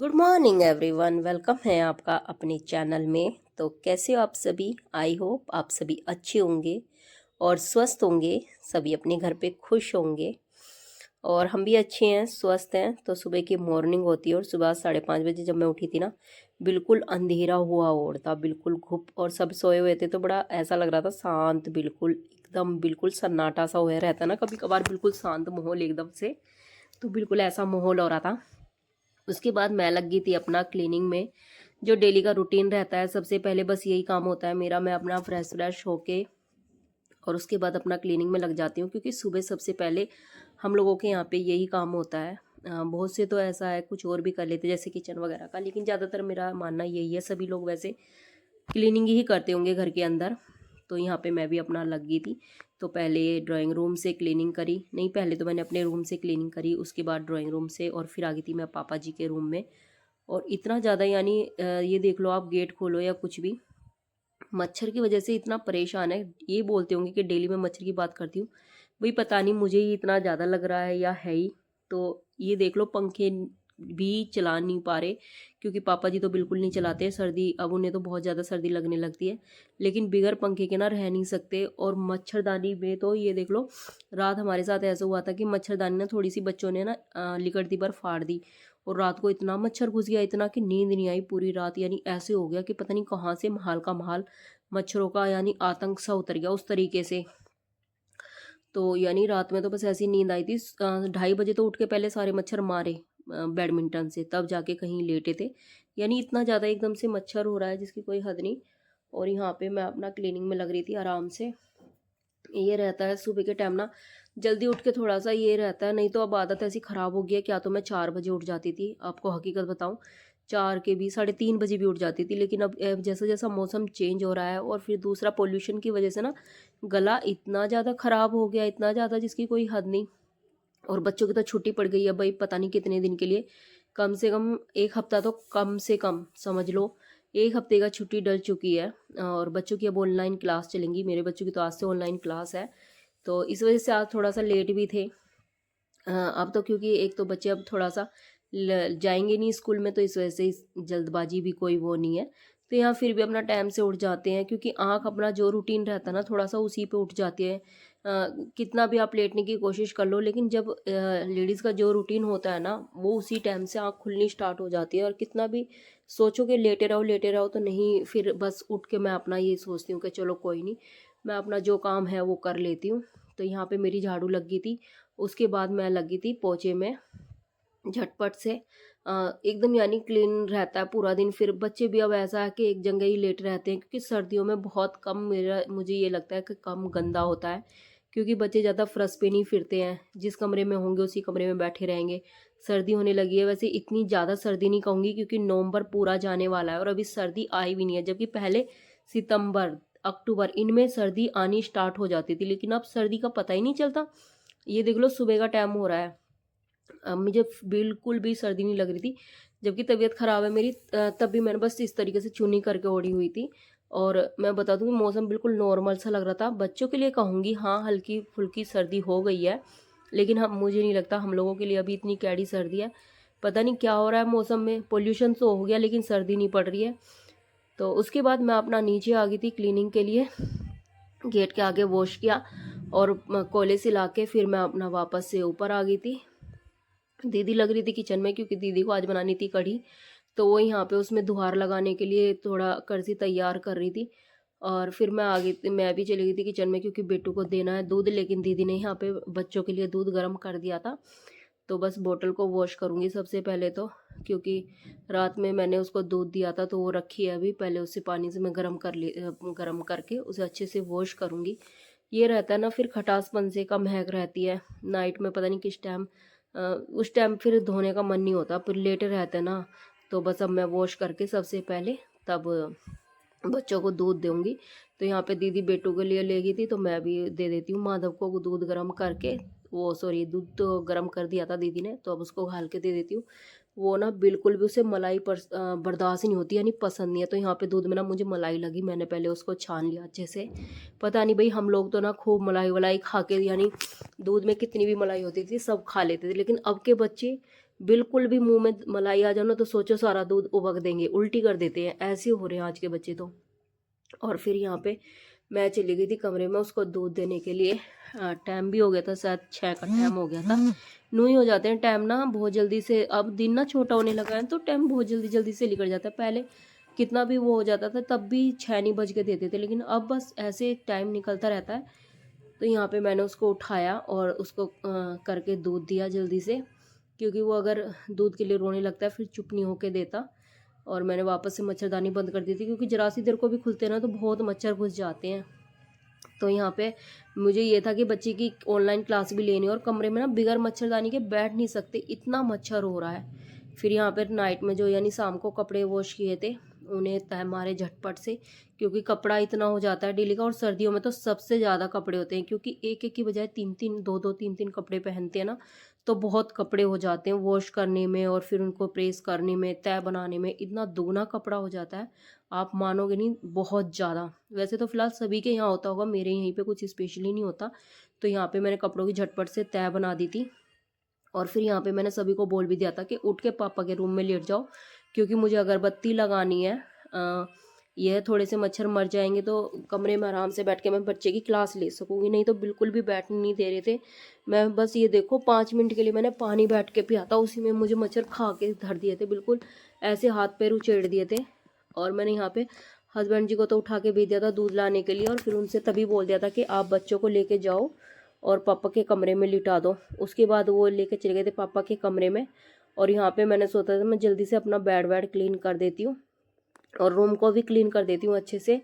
Good morning everyone, welcome है आपका अपने चैनल में। तो कैसे हो आप सभी? आई होप आप सभी अच्छे होंगे और स्वस्थ होंगे, सभी अपने घर पे खुश होंगे। और हम भी अच्छे हैं, स्वस्थ हैं। तो सुबह की मॉर्निंग होती है और सुबह 5:30 बजे जब मैं उठी थी ना, बिल्कुल अंधेरा हुआ और था, बिल्कुल घुप, और सब सोए हुए थे। तो बड़ा ऐसा लग रहा था शांत, बिल्कुल एकदम बिल्कुल सन्नाटा सा हुआ रहता ना कभी कभार, बिल्कुल शांत माहौल एकदम से। तो बिल्कुल ऐसा माहौल हो रहा था। उसके बाद मैं लग गई थी अपना क्लीनिंग में, जो डेली का रूटीन रहता है। सबसे पहले बस यही काम होता है मेरा, मैं अपना फ्रेश होके और उसके बाद अपना क्लीनिंग में लग जाती हूँ, क्योंकि सुबह सबसे पहले हम लोगों के यहाँ पे यही काम होता है। बहुत से तो ऐसा है कुछ और भी कर लेते जैसे किचन वगैरह का, लेकिन ज़्यादातर मेरा मानना यही है, सभी लोग वैसे क्लीनिंग ही करते होंगे घर के अंदर। तो यहाँ पे मैं भी अपना लग गई थी। तो पहले ड्राइंग रूम से क्लीनिंग करी, नहीं पहले तो मैंने अपने रूम से क्लीनिंग करी, उसके बाद ड्राइंग रूम से, और फिर आ गई थी मैं पापा जी के रूम में। और इतना ज़्यादा यानी ये देख लो आप, गेट खोलो या कुछ भी, मच्छर की वजह से इतना परेशान है। ये बोलते होंगे कि डेली मैं मच्छर की बात करती हूँ, भाई पता नहीं मुझे ही इतना ज़्यादा लग रहा है या है ही। तो ये देख लो, पंखे भी चला नहीं पा रहे, क्योंकि पापा जी तो बिल्कुल नहीं चलाते। सर्दी, अब उन्हें तो बहुत ज़्यादा सर्दी लगने लगती है, लेकिन बिगर पंखे के ना रह नहीं सकते। और मच्छरदानी में तो ये देख लो, रात हमारे साथ ऐसा हुआ था कि मच्छरदानी ना थोड़ी सी बच्चों ने ना लिकड़ती पर फाड़ दी, और रात को इतना मच्छर घुस गया, इतना कि नींद नहीं आई पूरी रात। यानी ऐसे हो गया कि पता नहीं कहाँ से महाल का महाल मच्छरों का यानी आतंक सा उतर गया उस तरीके से। तो यानी रात में तो बस ऐसी नींद आई थी। 2:30 बजे तो उठ के पहले सारे मच्छर मारे बैडमिंटन से, तब जाके कहीं लेटे थे। यानी इतना ज़्यादा एकदम से मच्छर हो रहा है जिसकी कोई हद नहीं। और यहाँ पे मैं अपना क्लीनिंग में लग रही थी आराम से। ये रहता है सुबह के टाइम ना, जल्दी उठ के थोड़ा सा ये रहता है, नहीं तो अब आदत ऐसी ख़राब हो गई है। क्या तो मैं 4 बजे उठ जाती थी, आपको हकीकत बताऊं, 4 के भी 3:30 बजे भी उठ जाती थी। लेकिन अब जैसा जैसा मौसम चेंज हो रहा है, और फिर दूसरा पोल्यूशन की वजह से ना गला इतना ज़्यादा ख़राब हो गया, इतना ज़्यादा जिसकी कोई हद नहीं। और बच्चों की तो छुट्टी पड़ गई है भाई, पता नहीं कितने दिन के लिए, कम से कम 1 हफ्ता तो कम से कम समझ लो, 1 हफ्ते का छुट्टी डल चुकी है। और बच्चों की अब ऑनलाइन क्लास चलेंगी, मेरे बच्चों की तो आज से ऑनलाइन क्लास है। तो इस वजह से आज थोड़ा सा लेट भी थे। अब तो क्योंकि एक तो बच्चे अब थोड़ा सा जाएंगे नहीं स्कूल में, तो इस वजह से जल्दबाजी भी कोई वो नहीं है। तो यहाँ फिर भी अपना टाइम से उठ जाते हैं, क्योंकि आँख अपना जो रूटीन रहता है ना, थोड़ा सा उसी पे उठ जाती है। कितना भी आप लेटने की कोशिश कर लो, लेकिन जब लेडीज़ का जो रूटीन होता है ना, वो उसी टाइम से आँख खुलनी स्टार्ट हो जाती है। और कितना भी सोचो कि लेटे रहो तो नहीं, फिर बस उठ के मैं अपना ये सोचती हूँ कि चलो कोई नहीं, मैं अपना जो काम है वो कर लेती हूँ। तो यहाँ पे मेरी झाड़ू लग गई थी, उसके बाद मैं लगी थी पोछे में झटपट से। एकदम यानी क्लीन रहता है पूरा दिन। फिर बच्चे भी अब ऐसा है कि एक जगह ही लेट रहते हैं, क्योंकि सर्दियों में बहुत कम, मेरा मुझे ये लगता है कि कम गंदा होता है, क्योंकि बच्चे ज़्यादा फर्श पे नहीं फिरते हैं, जिस कमरे में होंगे उसी कमरे में बैठे रहेंगे। सर्दी होने लगी है, वैसे इतनी ज़्यादा सर्दी नहीं कहूँगी, क्योंकि नवंबर पूरा जाने वाला है और अभी सर्दी आई भी नहीं है, जबकि पहले सितंबर अक्टूबर इनमें सर्दी आनी स्टार्ट हो जाती थी, लेकिन अब सर्दी का पता ही नहीं चलता। ये देख लो, सुबह का टाइम हो रहा है, मुझे बिल्कुल भी सर्दी नहीं लग रही थी। जबकि तबीयत ख़राब है मेरी, तब भी मैंने बस इस तरीके से चुन्नी करके ओढ़ी हुई थी। और मैं बता दूँ कि मौसम बिल्कुल नॉर्मल सा लग रहा था। बच्चों के लिए कहूँगी हाँ, हल्की फुल्की सर्दी हो गई है, लेकिन हम, मुझे नहीं लगता हम लोगों के लिए अभी इतनी कैडी सर्दी है। पता नहीं क्या हो रहा है मौसम में, पोल्यूशन तो हो गया लेकिन सर्दी नहीं पड़ रही है। तो उसके बाद मैं अपना नीचे आ गई थी क्लीनिंग के लिए, गेट के आगे वॉश किया, और कॉलेज से ला के फिर मैं अपना वापस से ऊपर आ गई थी। दीदी लग रही थी किचन में, क्योंकि दीदी को आज बनानी थी कढ़ी। तो वो यहाँ पे उसमें दुहार लगाने के लिए थोड़ा कर्जी तैयार कर रही थी। और फिर मैं आ गई थी, मैं भी चली गई थी किचन में, क्योंकि बेटू को देना है दूध, लेकिन दीदी ने यहाँ पे बच्चों के लिए दूध गर्म कर दिया था। तो बस बोतल को वॉश करूँगी सबसे पहले तो, क्योंकि रात में मैंने उसको दूध दिया था तो वो रखी है अभी, पहले उससे पानी से मैं गर्म करके उसे अच्छे से वॉश करूँगी। ये रहता है ना, फिर खटासपन से का महक रहती है नाइट में, पता नहीं किस टाइम, उस टाइम फिर धोने का मन नहीं होता, फिर लेटे रहते हैं ना। तो बस अब मैं वॉश करके सबसे पहले तब बच्चों को दूध दूंगी। तो यहाँ पे दीदी बेटू के लिए ले गई थी, तो मैं भी दे देती हूँ माधव को दूध गर्म करके। वो सॉरी, दूध तो गर्म कर दिया था दीदी ने, तो अब उसको घाल के दे देती हूँ। वो ना बिल्कुल भी उसे मलाई बर्दाश्त नहीं होती, यानी पसंद नहीं है। तो यहाँ पे दूध में ना मुझे मलाई लगी, मैंने पहले उसको छान लिया अच्छे से। पता नहीं भाई, हम लोग तो ना खूब मलाई वलाई खा के, यानी दूध में कितनी भी मलाई होती थी सब खा लेते थे, लेकिन अब के बच्चे बिल्कुल भी मुंह में मलाई आ जाओ ना तो सोचो सारा दूध उबक देंगे, उल्टी कर देते हैं, ऐसे हो रहे हैं आज के बच्चे तो। और फिर यहाँ पे मैं चली गई थी कमरे में उसको दूध देने के लिए। टाइम भी हो गया था, शायद 6 का टाइम हो गया था। नू ही हो जाते हैं टाइम ना बहुत जल्दी से, अब दिन ना छोटा होने लगा है तो टाइम बहुत जल्दी जल्दी से निकल जाता है। पहले कितना भी वो हो जाता था तब भी 6 नहीं बज के देते थे, लेकिन अब बस ऐसे टाइम निकलता रहता है। तो यहाँ पे मैंने उसको उठाया और उसको करके दूध दिया जल्दी से, क्योंकि वो अगर दूध के लिए रोने लगता है फिर चुप नहीं होके देता। और मैंने वापस से मच्छरदानी बंद कर दी थी, क्योंकि जरा सी देर को भी खुलते ना तो बहुत मच्छर घुस जाते हैं। तो यहाँ पे मुझे ये था कि बच्चे की ऑनलाइन क्लास भी लेनी है और कमरे में ना बिगर मच्छरदानी के बैठ नहीं सकते, इतना मच्छर हो रहा है। फिर यहाँ पर नाइट में जो यानी शाम को कपड़े वॉश किए थे उन्हें तह मारे झटपट से, क्योंकि कपड़ा इतना हो जाता है डेली का। और सर्दियों में तो सबसे ज़्यादा कपड़े होते हैं, क्योंकि एक एक की बजाय 3-3 2-2 3-3 कपड़े पहनते हैं ना, तो बहुत कपड़े हो जाते हैं वॉश करने में और फिर उनको प्रेस करने में, तह बनाने में, इतना दुगना कपड़ा हो जाता है, आप मानोगे नहीं, बहुत ज़्यादा। वैसे तो फिलहाल सभी के यहाँ होता होगा, मेरे यहीं पे कुछ स्पेशली नहीं होता। तो यहाँ पे मैंने कपड़ों की झटपट से तह बना दी थी। और फिर यहाँ पे मैंने सभी को बोल भी दिया था कि उठ के पापा के रूम में लेट जाओ, क्योंकि मुझे अगरबत्ती लगानी है। यह थोड़े से मच्छर मर जाएंगे तो कमरे में आराम से बैठ के मैं बच्चे की क्लास ले सकूँगी, नहीं तो बिल्कुल भी बैठने नहीं दे रहे थे। मैं बस ये देखो 5 मिनट के लिए मैंने पानी बैठ के पिया था, उसी में मुझे मच्छर खा के धर दिए थे, बिल्कुल ऐसे हाथ पैर उछेड़ दिए थे। और मैंने यहाँ पे हस्बैंड जी को तो उठा के भेज दिया था दूध लाने के लिए, और फिर उनसे तभी बोल दिया था कि आप बच्चों को लेके जाओ और पापा के कमरे में लिटा दो। उसके बाद वो लेके चले गए थे पापा के कमरे में। और यहाँ पे मैंने सोचा था मैं जल्दी से अपना बेड वेड क्लीन कर देती हूँ और रूम को भी क्लीन कर देती हूँ अच्छे से,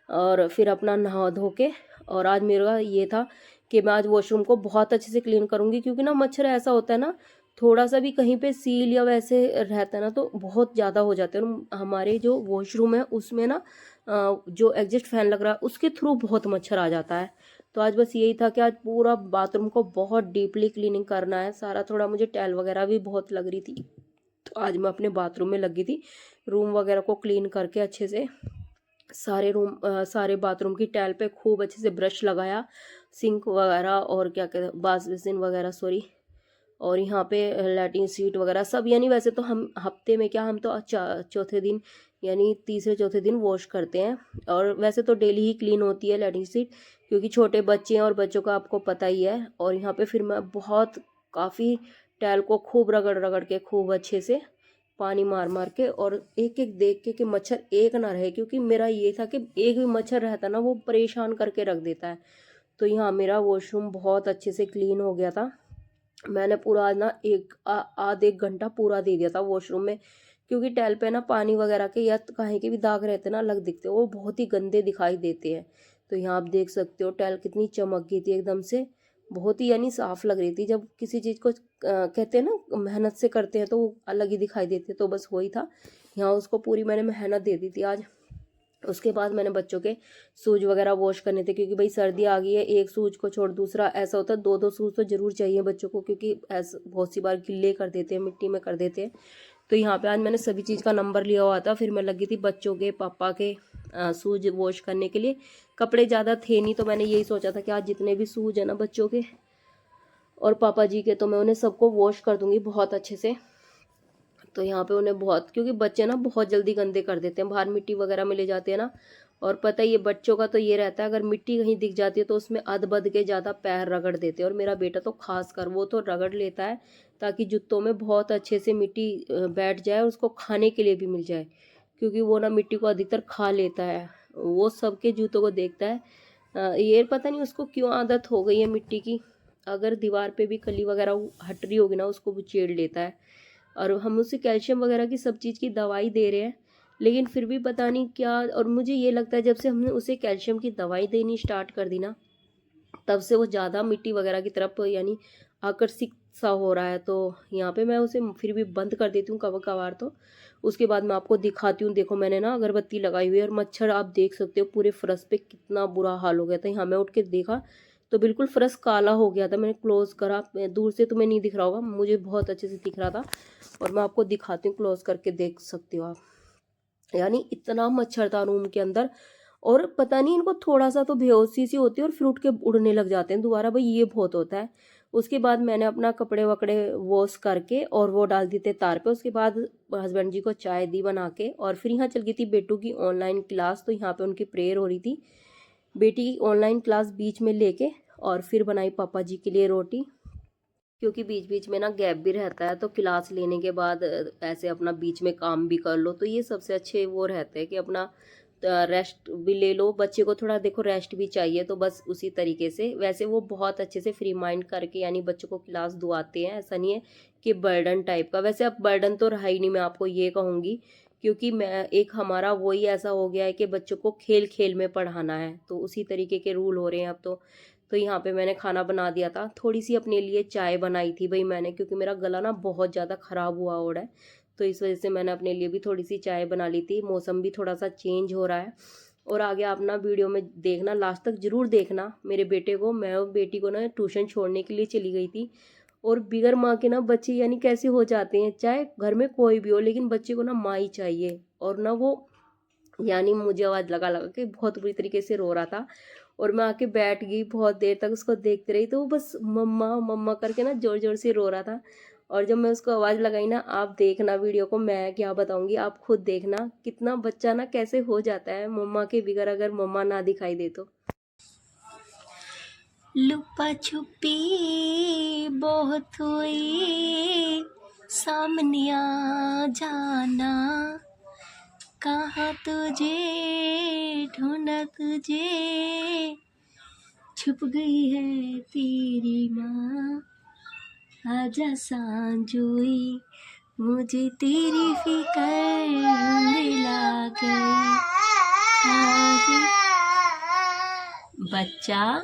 और फिर अपना नहा धो के। और आज मेरा ये था कि मैं आज वॉशरूम को बहुत अच्छे से क्लीन करूँगी, क्योंकि ना मच्छर ऐसा होता है ना, थोड़ा सा भी कहीं पे सील या वैसे रहता है ना तो बहुत ज़्यादा हो जाते हैं। और हमारे जो वॉशरूम है उसमें ना जो एग्जिस्ट फैन लग रहा है उसके थ्रू बहुत मच्छर आ जाता है। तो आज बस यही था कि आज पूरा बाथरूम को बहुत डीपली क्लीनिंग करना है सारा। थोड़ा मुझे टैल वगैरह भी बहुत लग रही थी, तो आज मैं अपने बाथरूम में लगी थी रूम वगैरह को क्लीन करके अच्छे से। सारे बाथरूम की टाइल पे खूब अच्छे से ब्रश लगाया, सिंक वगैरह और क्या कहते हैं बाथ बेसिन वगैरह सॉरी, और यहाँ पे लैट्रिन सीट वगैरह सब। यानी वैसे तो हम हफ्ते में क्या, हम तो चौथे दिन यानी तीसरे चौथे दिन वॉश करते हैं, और वैसे तो डेली ही क्लीन होती है लैट्रिन सीट, क्योंकि छोटे बच्चे हैं और बच्चों का आपको पता ही है। और यहाँ पे फिर मैं बहुत काफ़ी टाइल को खूब रगड़ रगड़ के खूब अच्छे से पानी मार मार के, और एक एक देख के कि मच्छर एक ना रहे, क्योंकि मेरा ये था कि एक भी मच्छर रहता ना वो परेशान करके रख देता है। तो यहाँ मेरा वॉशरूम बहुत अच्छे से क्लीन हो गया था। मैंने पूरा ना आध एक घंटा पूरा दे दिया था वॉशरूम में, क्योंकि टाइल पे ना पानी वगैरह के या कहीं के भी दाग रहते ना अलग दिखते, वो बहुत ही गंदे दिखाई देते हैं। तो यहाँ आप देख सकते हो टाइल कितनी चमक गई थी एकदम से, बहुत ही यानी साफ लग रही थी। जब किसी चीज़ को कहते हैं ना मेहनत से करते हैं तो वो अलग ही दिखाई देते, तो बस वही था। यहाँ उसको पूरी मैंने मेहनत दे दी थी आज। उसके बाद मैंने बच्चों के शूज वगैरह वॉश करने थे, क्योंकि भाई सर्दी आ गई है, एक शूज को छोड़ दूसरा ऐसा होता है, दो दो शूज तो जरूर चाहिए बच्चों को, क्योंकि ऐसा बहुत सी बार गिल्ले कर देते हैं, मिट्टी में कर देते हैं। तो यहाँ पे आज मैंने सभी चीज़ का नंबर लिया हुआ था, फिर मैं लगी थी बच्चों के पापा के शूज वॉश करने के लिए। कपड़े ज़्यादा थे नहीं, तो मैंने यही सोचा था कि आज जितने भी शूज है ना बच्चों के और पापा जी के, तो मैं उन्हें सबको वॉश कर दूंगी बहुत अच्छे से। तो यहाँ पे उन्हें बहुत, क्योंकि बच्चे ना बहुत जल्दी गंदे कर देते हैं, बाहर मिट्टी वगैरह में ले जाते हैं ना। और पता ही है बच्चों का तो ये रहता है, अगर मिट्टी कहीं दिख जाती है तो उसमें अध बद के ज़्यादा पैर रगड़ देते हैं। और मेरा बेटा तो खास कर वो तो रगड़ लेता है ताकि जूतों में बहुत अच्छे से मिट्टी बैठ जाए और उसको खाने के लिए भी मिल जाए, क्योंकि वो ना मिट्टी को अधिकतर खा लेता है, वो सबके जूतों को देखता है। ये पता नहीं उसको क्यों आदत हो गई है मिट्टी की, अगर दीवार पे भी कली वगैरह हट रही होगी ना उसको वो चेड़ लेता है। और हम उसे कैल्शियम वगैरह की सब चीज़ की दवाई दे रहे हैं, लेकिन फिर भी पता नहीं क्या। और मुझे ये लगता है जब से हमने उसे कैल्शियम की दवाई देनी स्टार्ट कर दी ना, तब से वो ज़्यादा मिट्टी वगैरह की तरफ यानी आकर्षित सा हो रहा है। तो यहाँ पे मैं उसे फिर भी बंद कर देती हूँ कभी कभार तो। उसके बाद मैं आपको दिखाती हूँ, देखो मैंने ना अगरबत्ती लगाई हुई है और मच्छर आप देख सकते हो पूरे फर्श पे कितना बुरा हाल हो गया था। यहाँ मैं उठ के देखा तो बिल्कुल फर्श काला हो गया था, मैंने क्लोज करा, दूर से तुम्हें नहीं दिख रहा होगा, मुझे बहुत अच्छे से दिख रहा था। और मैं आपको दिखाती हूँ, क्लोज करके देख सकते हो आप, यानी इतना मच्छर था रूम के अंदर। और पता नहीं इनको थोड़ा सा तो बेहोशी सी होती है और फिर उठ के उड़ने लग जाते हैं दोबारा, भाई ये बहुत होता है। उसके बाद मैंने अपना कपड़े वकड़े वॉश करके और वो डाल दिए थे तार पे। उसके बाद हस्बैंड जी को चाय दी बना के, और फिर यहाँ चल गई थी बेटू की ऑनलाइन क्लास। तो यहाँ पे उनकी प्रेयर हो रही थी। बेटी की ऑनलाइन क्लास बीच में लेके और फिर बनाई पापा जी के लिए रोटी, क्योंकि बीच बीच में ना गैप भी रहता है, तो क्लास लेने के बाद ऐसे अपना बीच में काम भी कर लो, तो ये सबसे अच्छे वो रहते हैं कि अपना रेस्ट भी ले लो। बच्चे को थोड़ा देखो रेस्ट भी चाहिए, तो बस उसी तरीके से वैसे वो बहुत अच्छे से फ्री माइंड करके यानी बच्चों को क्लास दुआते हैं। ऐसा नहीं है कि बर्डन टाइप का, वैसे अब बर्डन तो रहा ही नहीं, मैं आपको ये कहूँगी, क्योंकि मैं एक हमारा वही ऐसा हो गया है कि बच्चों को खेल खेल में पढ़ाना है, तो उसी तरीके के रूल हो रहे हैं अब तो यहाँ पे मैंने खाना बना दिया था। थोड़ी सी अपने लिए चाय बनाई थी भाई मैंने, क्योंकि मेरा गला ना बहुत ज़्यादा ख़राब हुआ हो रहा है, तो इस वजह से मैंने अपने लिए भी थोड़ी सी चाय बना ली थी। मौसम भी थोड़ा सा चेंज हो रहा है। और आगे आप ना वीडियो में देखना, लास्ट तक ज़रूर देखना। मेरे बेटे को, मैं और बेटी को ना ट्यूशन छोड़ने के लिए चली गई थी, और बिगर माँ के ना बच्चे यानी कैसे हो जाते हैं, चाहे घर में कोई भी हो, लेकिन बच्चे को ना माँ ही चाहिए। और ना वो यानी मुझे आवाज़ लगा लगा के बहुत बुरी तरीके से रो रहा था, और मैं आके बैठ गई, बहुत देर तक उसको देखते रही, तो वो बस मम्मा मम्मा करके ना जोर जोर से रो रहा था। और जब मैं उसको आवाज़ लगाई ना, आप देखना वीडियो को, मैं क्या बताऊंगी, आप खुद देखना कितना बच्चा ना कैसे हो जाता है मम्मा के बिगर, अगर मम्मा ना दिखाई दे तो। लुपा छुपी बहुत हुई, सामने आ जाना, कहाँ तुझे ढूंढा तुझे, छुप गई है तेरी माँ, आजा सांझोई, मुझे तेरी फिकर दिला गई। बच्चा।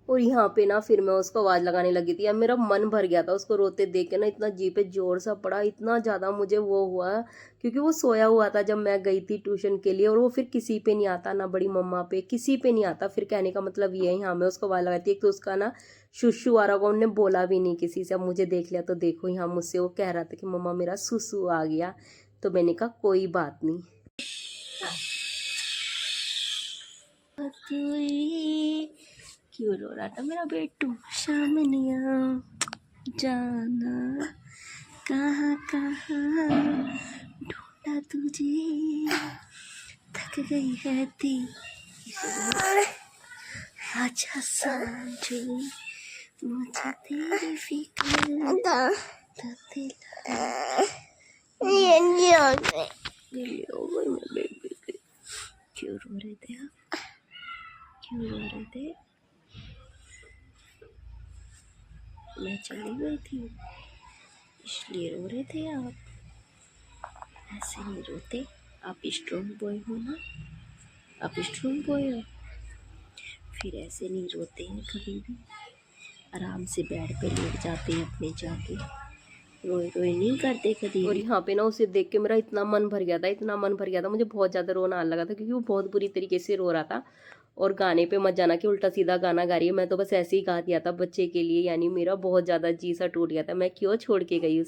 और यहाँ पे ना फिर मैं उसको आवाज़ लगाने लगी थी। अब मेरा मन भर गया था उसको रोते देख के ना, इतना जी पे जोर सा पड़ा, इतना ज़्यादा मुझे वो हुआ, क्योंकि वो सोया हुआ था जब मैं गई थी ट्यूशन के लिए, और वो फिर किसी पे नहीं आता, ना बड़ी मम्मा पे, किसी पे नहीं आता। फिर कहने का मतलब ये है, यहाँ मैं उसको आवाज़ लगाई थी, एक तो उसका ना सुसु आ रहा होगा, उन्होंने बोला भी नहीं किसी से। अब मुझे देख लिया तो देखो, यहाँ मुझसे वो कह रहा था कि मम्मा मेरा सुसु आ गया, तो मैंने कहा कोई बात नहीं। क्यों रो रहा था मेरा बेटू, सामने आ जाना, कहाँ कहाँ ढूंढा तुझे, थक गई है तेरी, आजा सांझो, मुझे तेरी फिक्र क्यों रो रहे थे आप, क्यों रो रहे थे? मैं चली गई थी इसलिए रो रहे थे आप? ऐसे नहीं रोते, आप स्ट्रॉन्ग बॉय हो ना, आप स्ट्रॉन्ग बॉय हो, फिर ऐसे नहीं रोते हैं कभी भी, आराम से बेड पे लेट जाते हैं अपने जाके, रोए रोए नहीं करते कभी। और यहाँ पे ना उसे देख के मेरा इतना मन भर गया था, इतना मन भर गया था, मुझे बहुत ज़्यादा रोना आने लगा था, क्योंकि वो बहुत बुरी तरीके से रो रहा था। और गाने पे मत जाना कि उल्टा सीधा गाना गा रही है, मैं तो बस ऐसे ही गा दिया था बच्चे के लिए, यानी मेरा बहुत ज़्यादा जी सा टूट गया था, मैं क्यों छोड़ के गई।